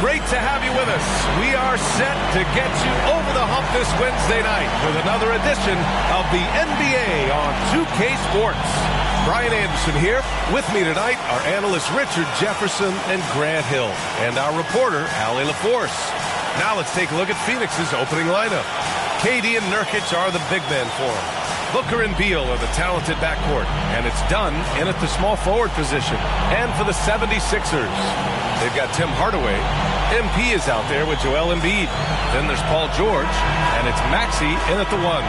Great to have you with us. We are set to get you over the hump this Wednesday night with another edition of the NBA on 2K Sports. Brian Anderson here. With me tonight are analysts Richard Jefferson and Grant Hill, and our reporter, Allie LaForce. Now let's take a look at Phoenix's opening lineup. KD and Nurkic are the big men for him. Booker and Beal are the talented backcourt, and it's done in at the small forward position. And for the 76ers, they've got Tim Hardaway. MP is out there with Joel Embiid. Then there's Paul George, and it's Maxey in at the 1.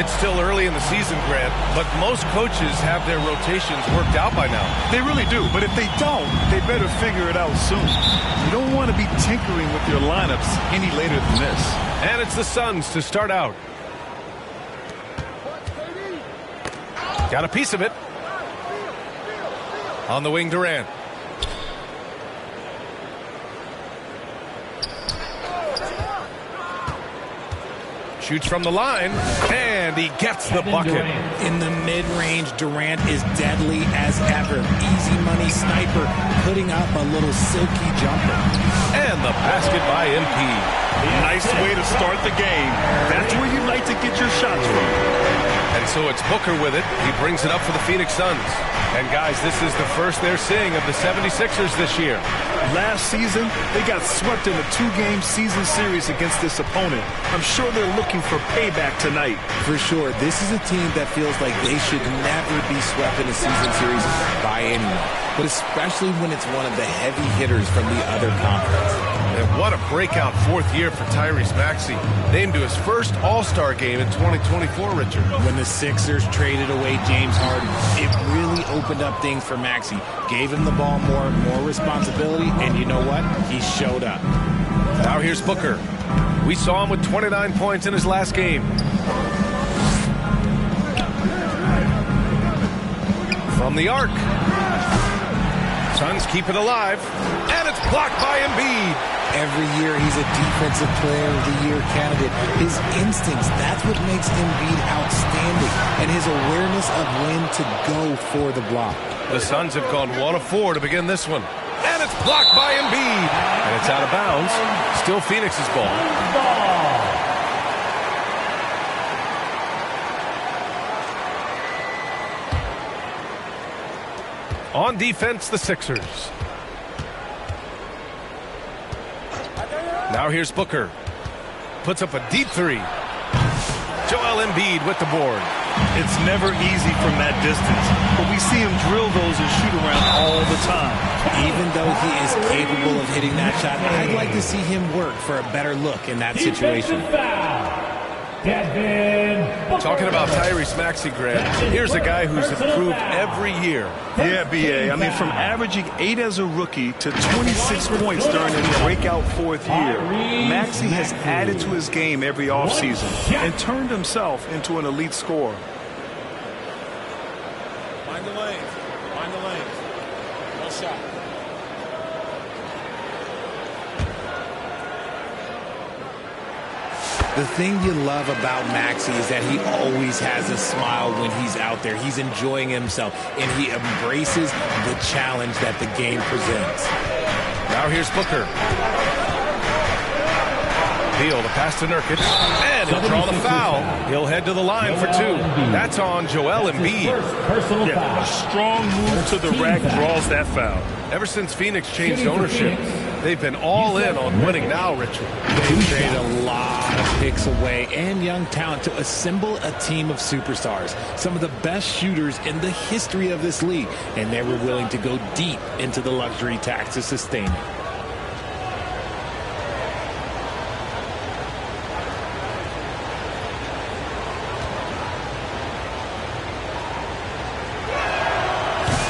It's still early in the season, Grant, but most coaches have their rotations worked out by now. They really do, but if they don't, they better figure it out soon. You don't want to be tinkering with your lineups any later than this. And it's the Suns to start out. Got a piece of it. On the wing, Durant. Shoots from the line, and he gets the bucket. In the mid-range, Durant is deadly as ever. Easy money sniper, putting up a little silky jumper. And the basket by MP. Nice way to start the game. That's where you like to get your shots from. And so it's Booker with it. He brings it up for the Phoenix Suns. And guys, this is the first they're seeing of the 76ers this year. Last season, they got swept in a 2-game season series against this opponent. I'm sure they're looking for payback tonight. For sure, this is a team that feels like they should never be swept in a season series by anyone, but especially when it's one of the heavy hitters from the other conference. And what a breakout fourth year for Tyrese Maxey. Named to his first All-Star game in 2024, Richard. When the Sixers traded away James Harden, it really opened up things for Maxey. Gave him the ball more responsibility, and you know what? He showed up. Now here's Booker. We saw him with 29 points in his last game. From the arc. Suns keep it alive, and it's blocked by Embiid. Every year he's a defensive player of the year candidate. His instincts, that's what makes Embiid outstanding, and his awareness of when to go for the block. The Suns have gone 1 of 4 to begin this one. And it's blocked by Embiid. And it's out of bounds. Still Phoenix's ball. On defense, the Sixers. Now here's Booker. Puts up a deep 3. Joel Embiid with the board. It's never easy from that distance, but we see him drill those and shoot around all the time. Even though he is capable of hitting that shot, I'd like to see him work for a better look in that situation. Talking about Tyrese Maxey, Grant, here's a guy who's improved every year. Yeah, B.A. I mean, from averaging 8 as a rookie to 26 points during his breakout fourth year, Maxey has added to his game every offseason and turned himself into an elite scorer. Find the lanes. Find the lanes. No shot. The thing you love about Maxey is that he always has a smile when he's out there. He's enjoying himself, and he embraces the challenge that the game presents. Now here's Booker. Beal, the pass to Nurkic, and he'll draw the foul. He'll head to the line for 2. That's on Joel Embiid. Yeah, a strong move to the rack draws that foul. Ever since Phoenix changed ownership, they've been all in on winning now, Richard. They've traded a lot of picks away and young talent to assemble a team of superstars. Some of the best shooters in the history of this league, and they were willing to go deep into the luxury tax to sustain it.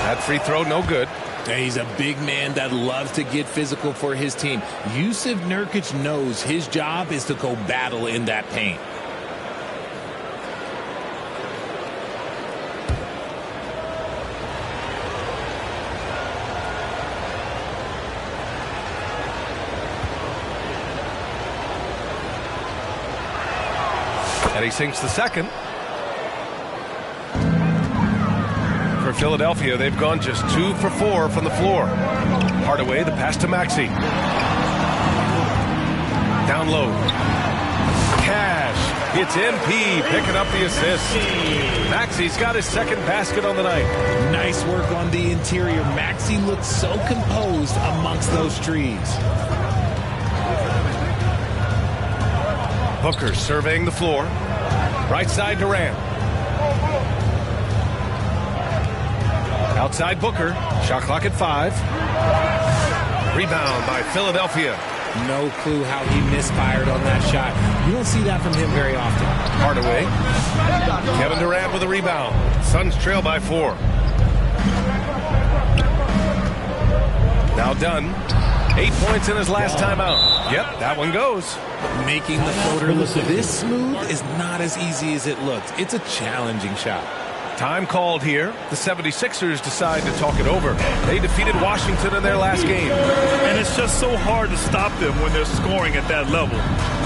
That free throw, no good. He's a big man that loves to get physical for his team. Yusuf Nurkic knows his job is to go battle in that paint. And he sinks the second. For Philadelphia, they've gone just 2 for 4 from the floor. Hardaway, the pass to Maxey. Down low. Cash. It's MP picking up the assist. Maxey's got his second basket on the night. Nice work on the interior. Maxey looks so composed amongst those trees. Booker surveying the floor. Right side Durant. Outside Booker. Shot clock at 5. Rebound by Philadelphia. No clue how he misfired on that shot. You don't see that from him very often. Hardaway. Kevin Durant with a rebound. Suns trail by 4. Now done. 8 points in his last time out. Yep, that one goes. Making the floater look this smooth is not as easy as it looks. It's a challenging shot. Time called here. The 76ers decide to talk it over. They defeated Washington in their last game. And it's just so hard to stop them when they're scoring at that level.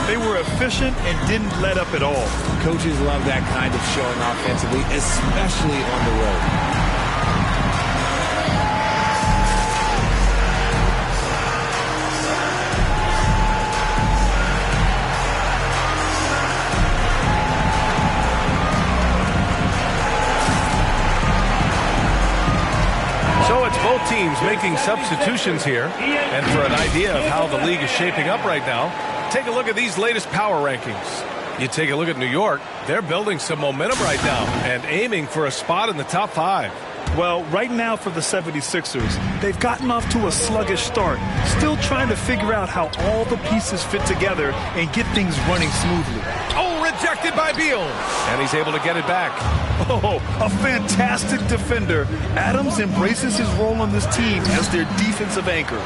They were efficient and didn't let up at all. Coaches love that kind of showing offensively, especially on the road. So it's both teams making substitutions here. And for an idea of how the league is shaping up right now, take a look at these latest power rankings. You take a look at New York, they're building some momentum right now and aiming for a spot in the top 5. Well, right now for the 76ers, they've gotten off to a sluggish start, still trying to figure out how all the pieces fit together and get things running smoothly. Oh, rejected by Beal. And he's able to get it back. Oh, a fantastic defender. Adams embraces his role on this team as their defensive anchor.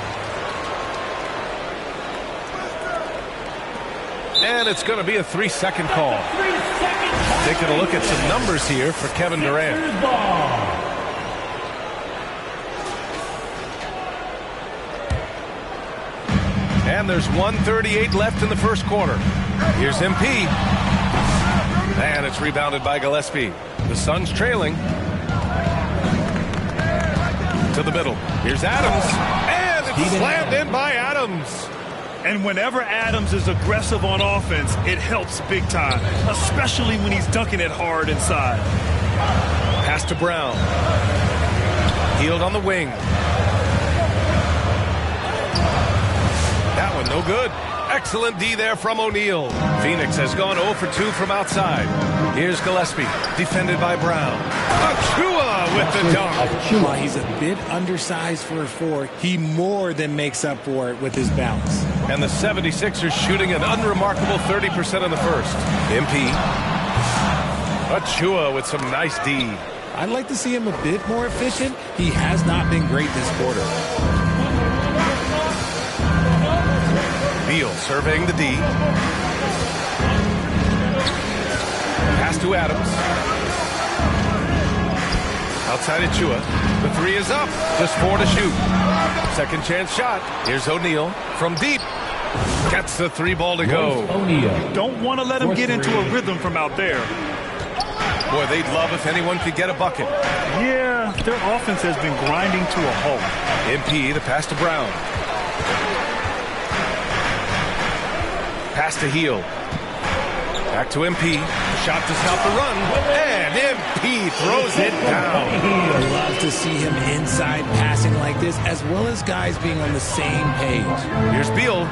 And it's going to be a 3-second call. Taking a look at some numbers here for Kevin Durant. And there's 1:38 left in the first quarter. Here's MP. And it's rebounded by Gillespie. The Suns trailing. To the middle. Here's Adams. And it's slammed in by Adams. And whenever Adams is aggressive on offense, it helps big time, especially when he's dunking it hard inside. Pass to Brown. Healed on the wing. That one no good. Excellent D there from O'Neal. Phoenix has gone 0 for 2 from outside. Here's Gillespie, defended by Brown. Achua with the dunk. While he's a bit undersized for a 4, he more than makes up for it with his bounce. And the 76ers shooting an unremarkable 30% in the first. MP. Achua with some nice D. I'd like to see him a bit more efficient. He has not been great this quarter. Beal surveying the D. Pass to Adams. Outside Achua. The 3 is up. Just 4 to shoot. Second chance shot. Here's O'Neal from deep. Gets the 3 ball to go. Don't want to let him get into a rhythm from out there. Boy, they'd love if anyone could get a bucket. Yeah, their offense has been grinding to a halt. MP, the pass to Brown. Pass to Heel. Back to MP. Shot to stop the run. And MP throws it down. I love to see him inside passing like this, as well as guys being on the same page. Here's Beal.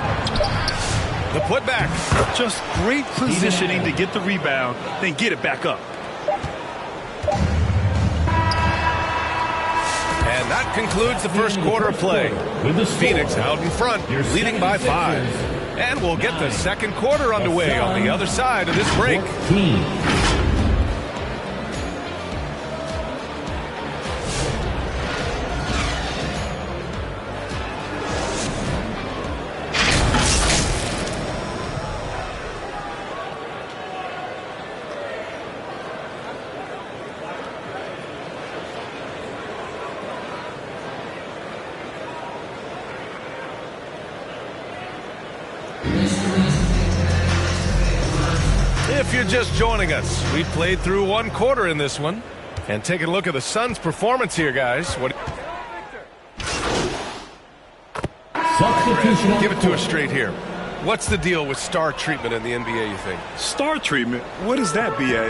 The putback. Just great positioning to get the rebound, then get it back up. And that concludes the first quarter of play. Phoenix out in front, leading by 5. And we'll get the second quarter underway on the other side of this break. If you're just joining us, we've played through 1 quarter in this one. And taking a look at the Suns' performance here, guys. Substitution. Give it to us straight here. What's the deal with star treatment in the NBA, you think? Star treatment? What is that, B.A.?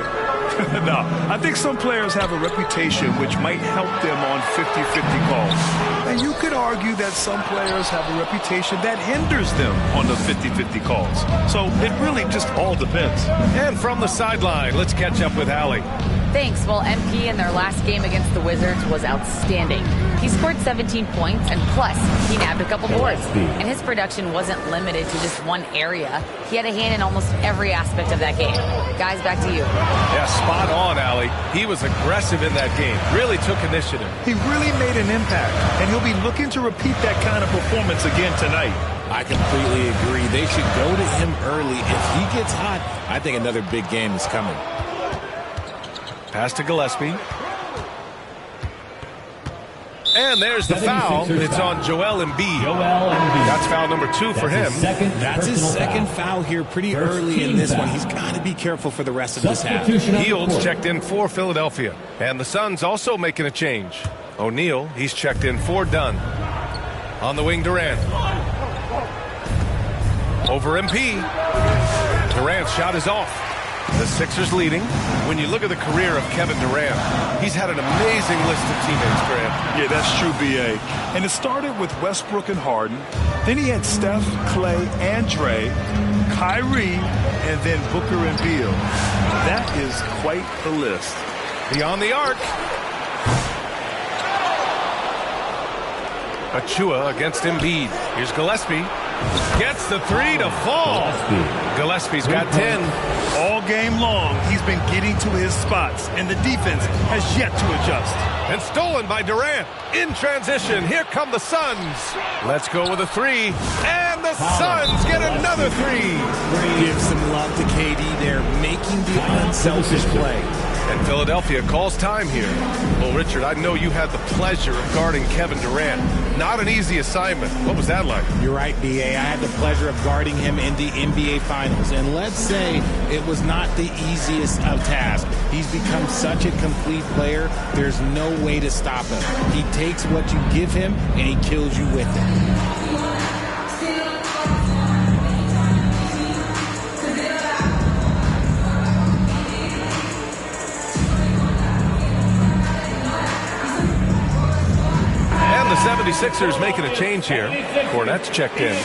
No, I think some players have a reputation which might help them on 50-50 calls. And you could argue that some players have a reputation that hinders them on the 50-50 calls. So it really just all depends. And from the sideline, let's catch up with Allie. Thanks. Well, MP in their last game against the Wizards was outstanding. He scored 17 points, and plus, he nabbed a couple boards. And his production wasn't limited to just one area. He had a hand in almost every aspect of that game. Guys, back to you. Yeah, spot on, Allie. He was aggressive in that game. Really took initiative. He really made an impact, and he'll be looking to repeat that kind of performance again tonight. I completely agree. They should go to him early. If he gets hot, I think another big game is coming. Pass to Gillespie. And there's the foul. It's on Joel Embiid. That's foul number 2 for him. That's his second foul here pretty early in this one. He's got to be careful for the rest of this half. Fields checked in for Philadelphia. And the Suns also making a change. O'Neal, he's checked in for Dunn. On the wing, Durant. Over MP. Durant's shot is off. The Sixers leading. When you look at the career of Kevin Durant, he's had an amazing list of teammates, Graham. Yeah, that's true, B.A. And it started with Westbrook and Harden. Then he had Steph, Clay, and Dre, Kyrie, and then Booker and Beal. That is quite the list. Beyond the arc. Achua against Embiid. Here's Gillespie. Gets the 3 to fall. Gillespie's got 10. All game long, he's been getting to his spots, and the defense has yet to adjust. And stolen by Durant. In transition, here come the Suns. Let's go with a 3. And the Suns get another 3. Give some love to KD there, making the unselfish play. And Philadelphia calls time here. Well, Richard, I know you had the pleasure of guarding Kevin Durant. Not an easy assignment. What was that like? You're right, B.A. I had the pleasure of guarding him in the NBA Finals. And let's say it was not the easiest of tasks. He's become such a complete player, there's no way to stop him. He takes what you give him, and he kills you with it. The 76ers making a change here. Cornette's checked in.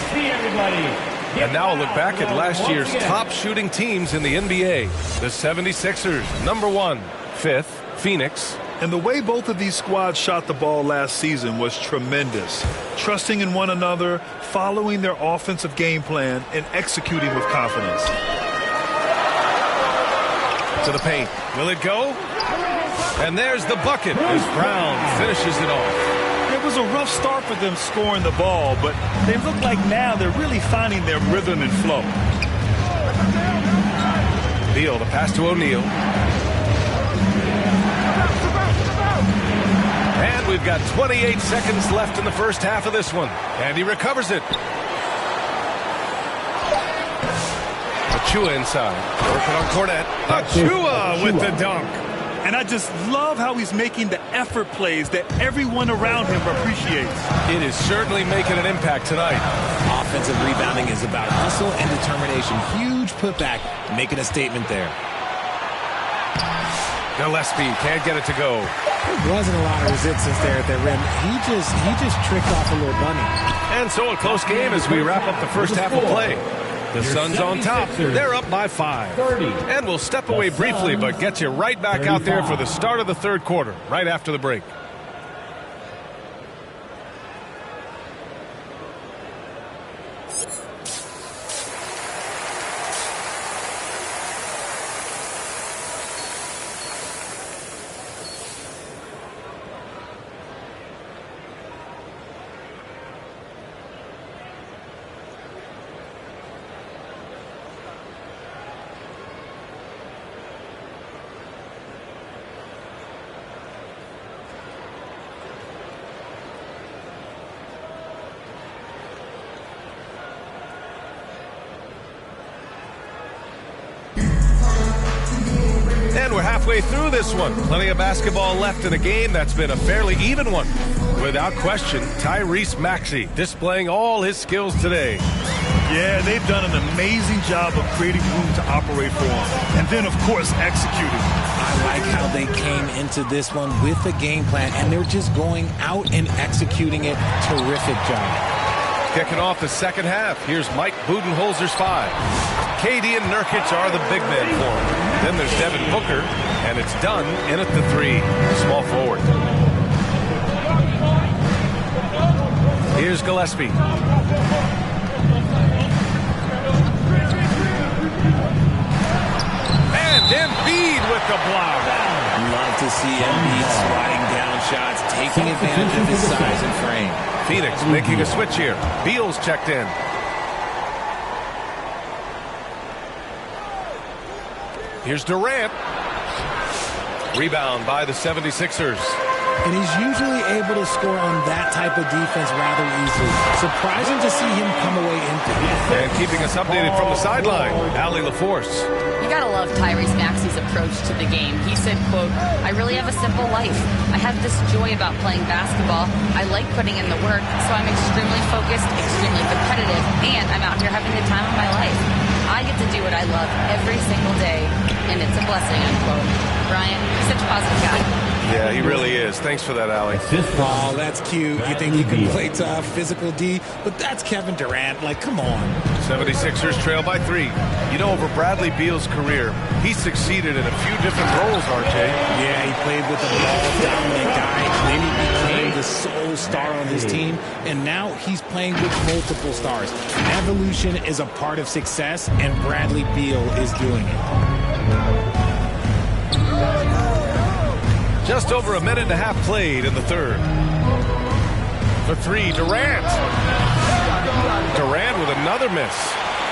And now a look back at last year's top shooting teams in the NBA. The 76ers, number 1. 5th, Phoenix. And the way both of these squads shot the ball last season was tremendous. Trusting in one another, following their offensive game plan, and executing with confidence. To the paint. Will it go? And there's the bucket as Brown finishes it off. It was a rough start for them scoring the ball, but they look like now they're really finding their rhythm and flow. Beal, the pass to O'Neal. And we've got 28 seconds left in the first half of this one. And he recovers it. Achua inside. Working on Cornette. Achua with the dunk. And I just love how he's making the effort plays that everyone around him appreciates. It is certainly making an impact tonight. Offensive rebounding is about hustle and determination. Huge putback, making a statement there. Gillespie can't get it to go. There wasn't a lot of resistance there at the rim. He just tricked off a little bunny. And so a close game as we wrap up the first half of play. The Suns on top. They're up by 5. And we'll step away briefly, but get you right back out there for the start of the third quarter, right after the break. And we're halfway through this one. Plenty of basketball left in a game that's been a fairly even one. Without question, Tyrese Maxey displaying all his skills today. Yeah, they've done an amazing job of creating room to operate for him. And then, of course, executing. I like how they came into this one with a game plan, and they're just going out and executing it. Terrific job. Kicking off the second half. Here's Mike Budenholzer's 5. KD and Nurkic are the big men for him. Then there's Devin Booker, and it's done in at the 3. Small forward. Here's Gillespie. And Embiid with the block. Love to see Embiid sliding down shots, taking advantage of his size and frame. Phoenix making a switch here. Beal's checked in. Here's Durant. Rebound by the 76ers. And he's usually able to score on that type of defense rather easily. Surprising to see him come away empty. And keeping us updated from the sideline, Allie LaForce. You gotta love Tyrese Maxey's approach to the game. He said, quote, "I really have a simple life. I have this joy about playing basketball. I like putting in the work, so I'm extremely focused, extremely competitive, and I'm out here having the time of my life. I get to do what I love every single day, and it's a blessing," unquote. Brian, such a positive guy. Yeah, he really is. Thanks for that, Allie. Oh, that's cute. You think you can play tough, physical D, but that's Kevin Durant. Like, come on. 76ers trail by 3. You know, over Bradley Beal's career, he succeeded in a few different roles, RJ. Yeah, he played with a ball-dominant guy. Then he became the sole star on his team, and now he's playing with multiple stars. Evolution is a part of success, and Bradley Beal is doing it. Just over a minute and a half played in the third. For 3, Durant. Durant with another miss.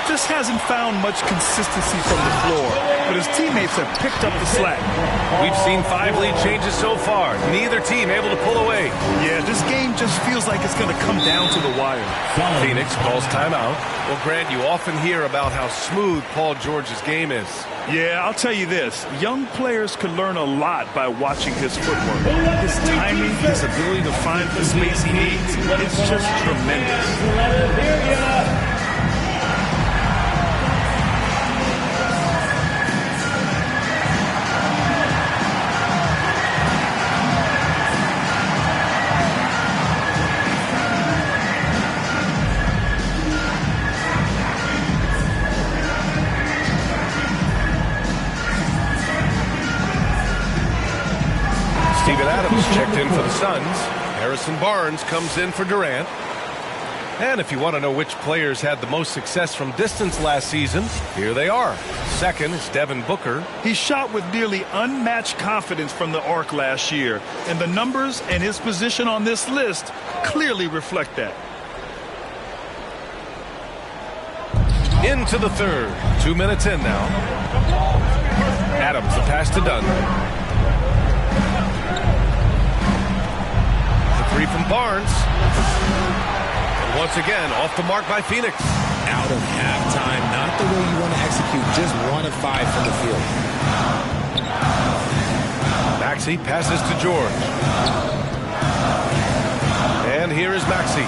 Just hasn't found much consistency from the floor, but his teammates have picked up the slack. We've seen 5 lead changes so far. Neither team able to pull away. Yeah, this game just feels like it's going to come down to the wire. Phoenix calls timeout. Well, Grant, you often hear about how smooth Paul George's game is. Yeah, I'll tell you this. Young players can learn a lot by watching his footwork. His timing, his ability to find the space he needs, it's just tremendous. Steven Adams checked in for the Suns. Harrison Barnes comes in for Durant. And if you want to know which players had the most success from distance last season, here they are. Second is Devin Booker. He shot with nearly unmatched confidence from the arc last year, and the numbers and his position on this list clearly reflect that. Into the third. 2 minutes in now. Adams, the pass to Dunn. The 3 from Barnes. And once again, off the mark by Phoenix. Out of halftime, not the way you want to execute, just 1 of 5 from the field. Maxey passes to George. And here is Maxey.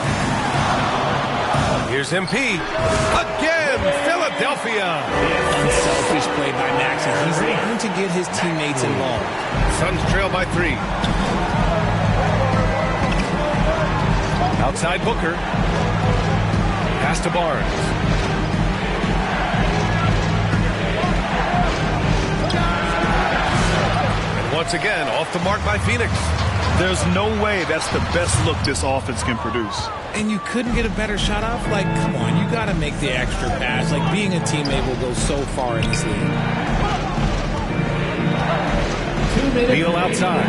Here's MP. Again, Philadelphia. Unselfish play by Maxey. He's learned to get his teammates involved. Suns trail by 3. Outside Booker. Pass to Barnes. And once again, off the mark by Phoenix. There's no way that's the best look this offense can produce. And you couldn't get a better shot off? Like, come on, you got to make the extra pass. Like, being a teammate will go so far in this league. 2 minutes. Beal outside.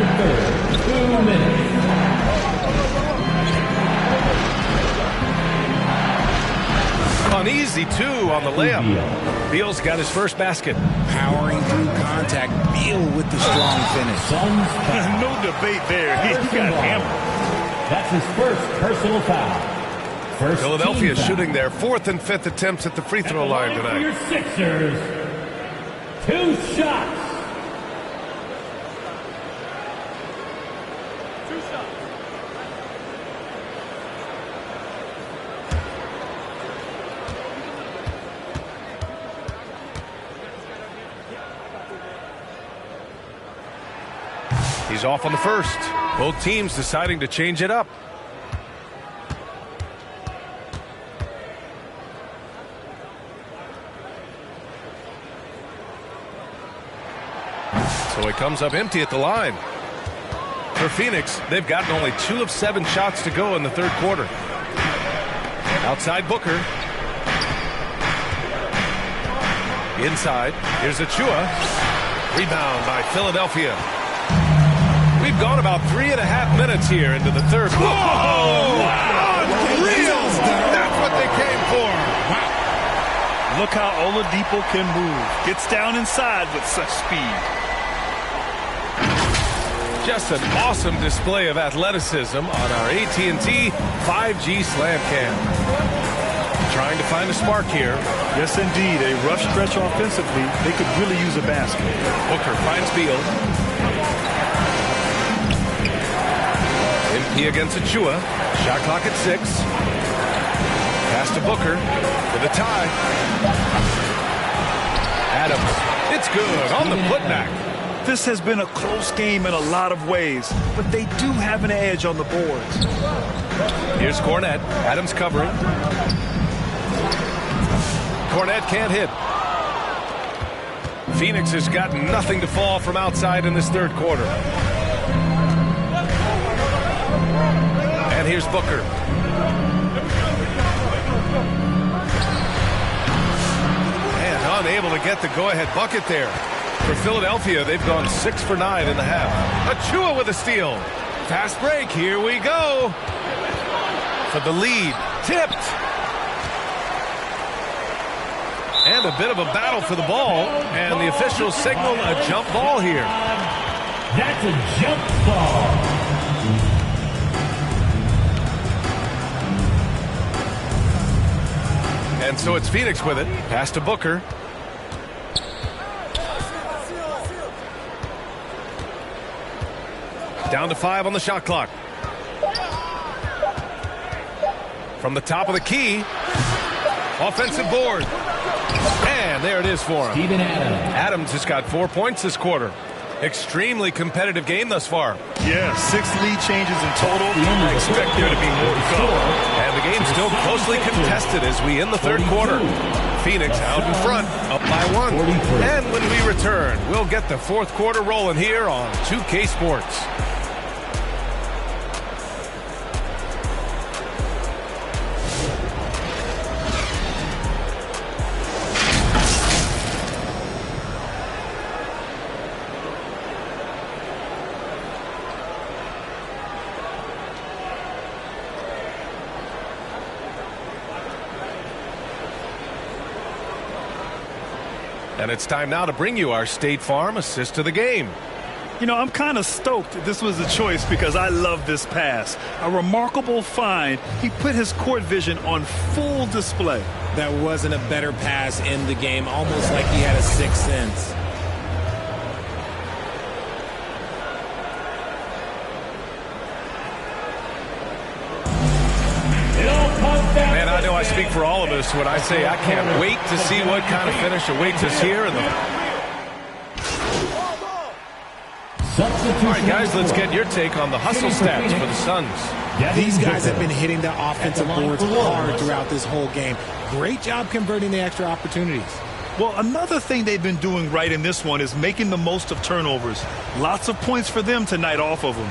2 minutes. Uneasy, too, on the layup. Beal's got his first basket. Powering through contact. Beal with the strong finish. No debate there. He got hammered. That's his first personal foul. First Philadelphia shooting their 4th and 5th attempts at the free throw line tonight. Your Sixers. 2 shots. He's off on the first. Both teams deciding to change it up. So it comes up empty at the line. For Phoenix, they've gotten only 2 of 7 shots to go in the third quarter. Outside Booker. Inside. Here's Achua. Rebound by Philadelphia. We've gone about 3.5 minutes here into the third. Whoa! Wow. Unreal! That's what they came for. Wow. Look how Oladipo can move. Gets down inside with such speed. Just an awesome display of athleticism on our AT&T 5G Slam Cam. Trying to find a spark here. Yes, indeed. A rough stretch offensively. They could really use a basket. Booker finds Beal. MP against Achua. Shot clock at 6. Pass to Booker for the tie. Adams. It's good on the putback. This has been a close game in a lot of ways, but they do have an edge on the boards. Here's Cornette. Adams covering. Cornette can't hit. Phoenix has got nothing to fall from outside in this third quarter. And here's Booker. And unable to get the go-ahead bucket there. For Philadelphia, they've gone 6 for 9 in the half. Achua with a steal. Fast break. Here we go. For the lead. Tipped. And a bit of a battle for the ball. And the officials signal a jump ball here. That's a jump ball. And so it's Phoenix with it. Pass to Booker. Down to 5 on the shot clock. From the top of the key. Offensive board. And there it is for him. Adams has got 4 points this quarter. Extremely competitive game thus far. Yeah, 6 lead changes in total. I expect there to be more to come. And the game's still closely contested as we end the third quarter. Phoenix out in front, up by 1. And when we return, we'll get the fourth quarter rolling here on 2K Sports. And it's time now to bring you our State Farm assist to the game. You know, I'm kind of stoked this was the choice because I love this pass. A remarkable find. He put his court vision on full display. That wasn't a better pass in the game, almost like he had a sixth sense. Man, I know I speak for all of us when I say I can't wait to see what kind of finish awaits us here in the... All right, guys, let's get your take on the hustle stats for the Suns. These guys have been hitting the offensive boards hard throughout this whole game. Great job converting the extra opportunities. Well, another thing they've been doing right in this one is making the most of turnovers. Lots of points for them tonight off of them.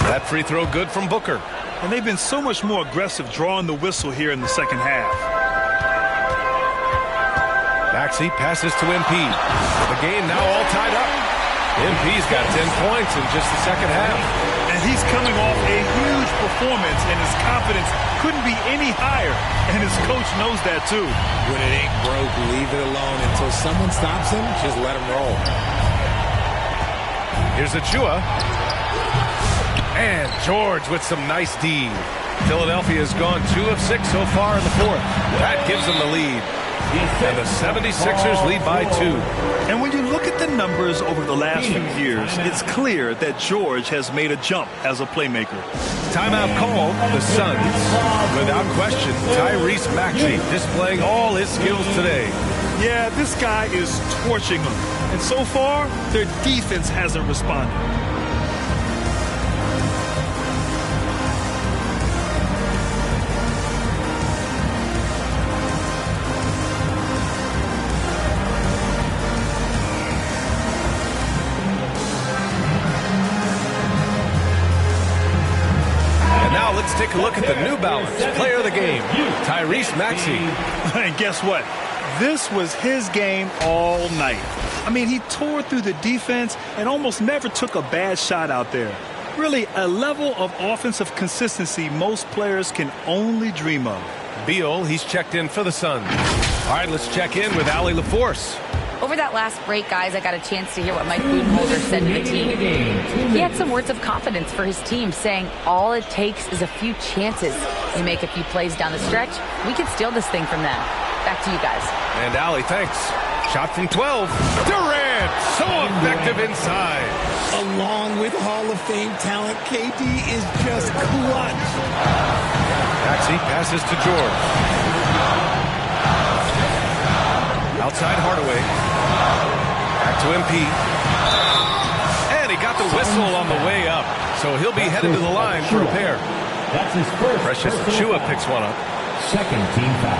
That free throw good from Booker. And they've been so much more aggressive drawing the whistle here in the second half. Maxey passes to MP. The game now all tied up. MP's got 10 points in just the second half. And he's coming off a huge performance, and his confidence couldn't be any higher. And his coach knows that, too. When it ain't broke, leave it alone. Until someone stops him, just let him roll. Here's Achua. And George with some nice D. Philadelphia has gone 2 of 6 so far in the fourth. That gives them the lead. And the 76ers lead by 2. And when you look at the numbers over the last few years, it's clear that George has made a jump as a playmaker. Timeout called. The Suns, without question, Tyrese Maxey displaying all his skills today. Yeah, this guy is torching them. And so far, their defense hasn't responded. Let's take a look at the New Balance player of the game, Tyrese Maxey. And guess what? This was his game all night. I mean, he tore through the defense and almost never took a bad shot out there. Really, a level of offensive consistency most players can only dream of. Beal, he's checked in for the Suns. All right, let's check in with Allie LaForce. Over that last break, guys, I got a chance to hear what Mike Budenholzer said to the team. He had some words of confidence for his team, saying all it takes is a few chances. You make a few plays down the stretch, we can steal this thing from them. Back to you guys. And Allie, thanks. Shot from 12. Durant, so effective inside. Along with Hall of Fame talent, KD is just clutch. Maxey passes to George. Outside Hardaway. Back to MP. And he got the whistle on the way up. So he'll be headed to the line for a pair. That's his first. Precious Achua picks one up. Second team foul.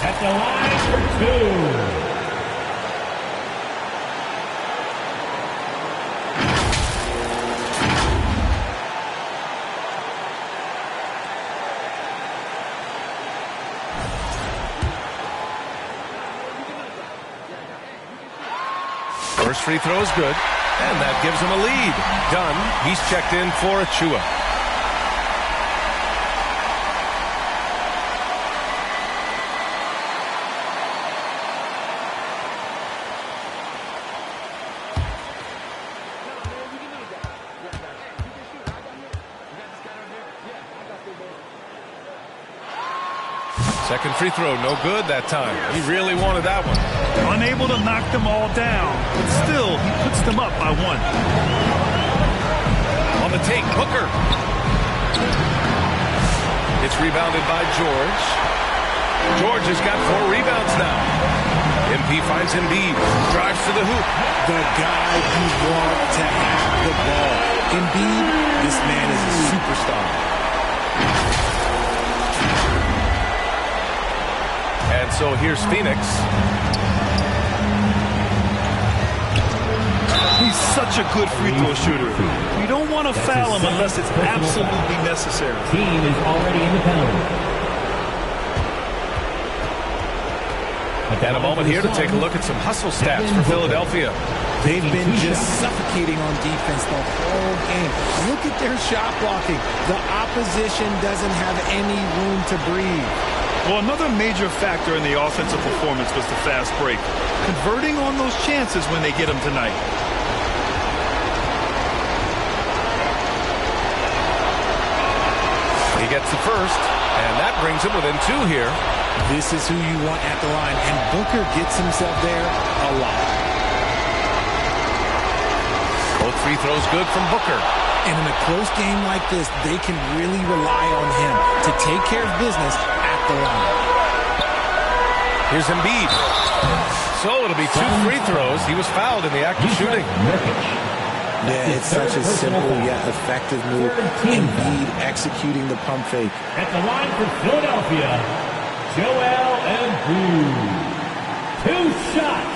At the line for 2. First free throw is good, and that gives him a lead. Dunn, he's checked in for Achua. Second free throw, no good that time. He really wanted that one. Unable to knock them all down, but still, he puts them up by 1. On the take, Booker. It's rebounded by George. George has got 4 rebounds now. MP finds Embiid. Drives to the hoop. The guy you want to have the ball. Embiid, this man is a superstar. And so here's Phoenix. He's such a good free throw shooter. You don't want to foul him unless it's absolutely necessary. Team is already in the penalty. And a moment here to take a look at some hustle stats for Philadelphia. They've been just suffocating on defense the whole game. Look at their shot blocking. The opposition doesn't have any room to breathe. Well, another major factor in the offensive performance was the fast break. Converting on those chances when they get them tonight. He gets the first, and that brings him within 2 here. This is who you want at the line, and Booker gets himself there a lot. Both free throws good from Booker. And in a close game like this, they can really rely on him to take care of business at the line. Here's Embiid. So it'll be 2 free throws. He was fouled in the act of shooting. Yeah, it's such a simple yet effective move. Embiid executing the pump fake. At the line for Philadelphia, Joel Embiid. 2 shots.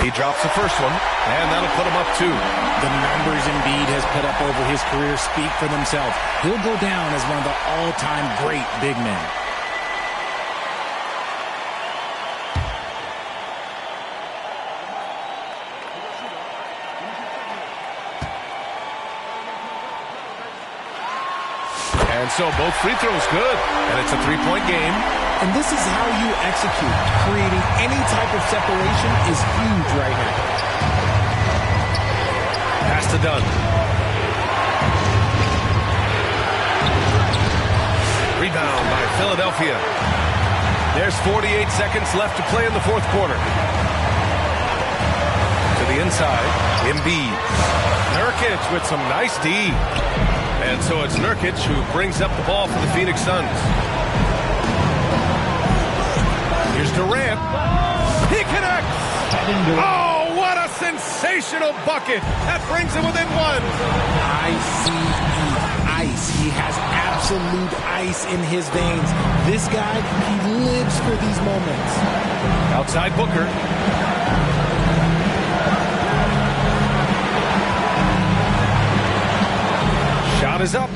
He drops the first one, and that'll put him up 2. The numbers Embiid has put up over his career speak for themselves. He'll go down as one of the all-time great big men. And so both free throws good, and it's a 3-point game. And this is how you execute. Creating any type of separation is huge right now. Pass to Dunn. Rebound by Philadelphia. There's 48 seconds left to play in the fourth quarter. To the inside, Embiid. Nurkic with some nice D. And so it's Nurkic who brings up the ball for the Phoenix Suns. Here's Durant. He connects. Oh, what a sensational bucket. That brings him within one. Ice. He has absolute ice in his veins. This guy, he lives for these moments. Outside Booker. Shot is up.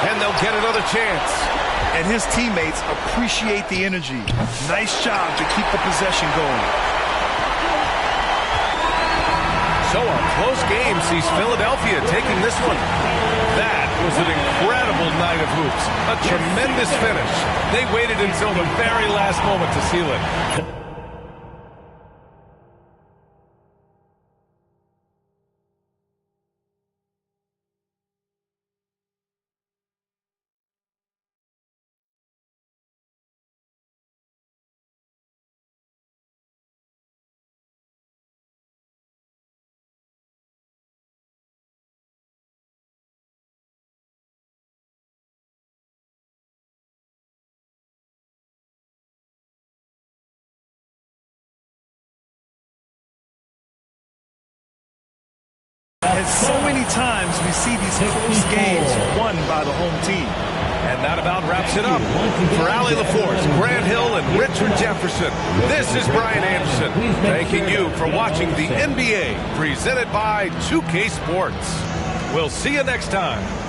And they'll get another chance. And his teammates appreciate the energy. Nice job to keep the possession going. So a close game sees Philadelphia taking this one. That was an incredible night of hoops. A tremendous finish. They waited until the very last moment to seal it. And so many times we see these close games won by the home team. And that about wraps it up. For Allie LaForce, Grant Hill, and Richard Jefferson, this is Brian Anderson, thanking you for watching the NBA presented by 2K Sports. We'll see you next time.